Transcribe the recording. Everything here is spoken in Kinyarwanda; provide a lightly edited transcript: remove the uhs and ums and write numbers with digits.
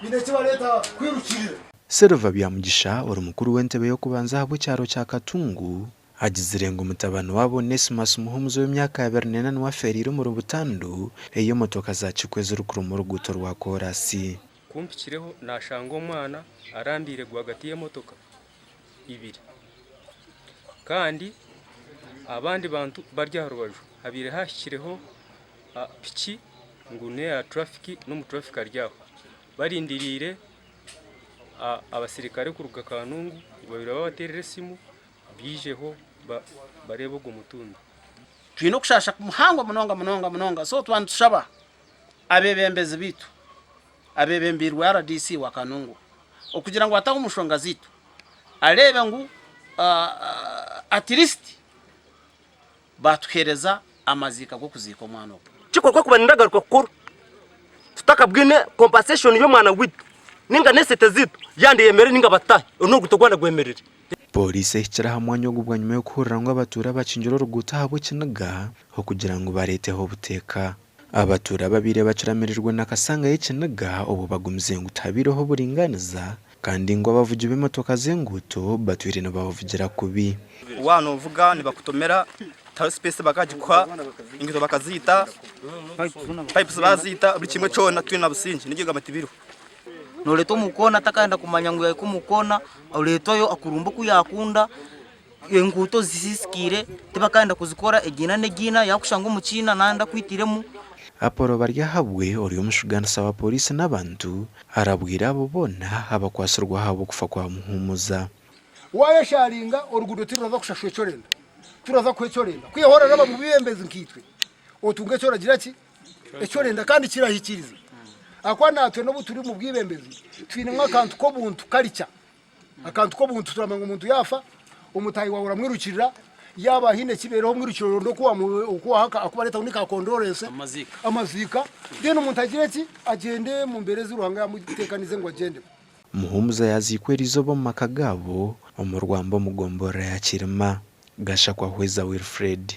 bineke baleta kwirukirira. Serva Byamugisha uri mukuru w'entebe yo kubanza habo cyaro cya Katungu agizirenga umutabano wabo Nesmas Muhumuzo w'imyaka ya 28 wa feriro mu rubutandu iyo motoka zacikweza urukurumo ruguto rwa korasi kumpikireho nashango mwana arambire gwagati y'imotoka ibiri kandi abandi bantu barya harubaju habire hashikireho piki ngune ya traffic no mu traffic aryaho barindirire abasirikare kuruga Kanungu babira babaterere simu bijeho barebo gumutundo twino kushasha kumuhangwa munonga so twantu shaba abebembezi bitu abebembirwa RDC wa Kanungu okugira ngo ataka umushonga zitu arebe ngo at least batuhereza amazika go kuzika umwana kikorwa kubanindagaruka kukuru tutakabwine compensation yo mwana witu ninga nesete zitu yandi yemere ninga batahe no gutogwana gwemerere. Polisi ikira hamwanyo gubwa nyuma yo kuhurira ngo abatura bacinjiro ruguta habo kinaga ho kugira ngo bareteho buteka abatura babire baciramirijwe nakasanga y'ikinaga ubu bagumze ngo tabiroho buringaniza kandi ngo abavugi b'imotoka zenguto batwire no bavugira kubi wano uvuga ni bakutomera tayo space bakagikwa ingito bakazita pipes bazita buri kimwe cyo twina businji nigiga matibiro noleto mukona takanda kumanya ngo yako mukona auletoyo akurumba kuyakunda enguto zisisikire tebakanda kuzikora egina negina yakushanga umucina nanda kwitiremu Aporo barya habwe uri umushugana sawa polisi n'abantu arabwira abo bona abakwasurwa habo kufa kwa Muhumuza Waye sharinga orugudo turaza kushashwe cyorenda turaza kwecyorenda kwihora raba mu bibembezi nkitwe otunge cyora giraki ecyorenda kandi kirahikiriza akwa natwe no buturi mu bwibembezi twine nk'akantu ko buntu karica akantu ko buntu turamanga umuntu yafa umutayi wawe uramwirukirira yaba hine kibereho mwirukiro ndo kuwa haka akubareta unika kondorese amazika deno umuntu agireki agende mu mbere z'uruhanga yamutekanize ngo agende Muhumuza yazikwerizo bo makagabo mu Rwambo mugombora ya Kirima Gashakwa Hweza Wilfred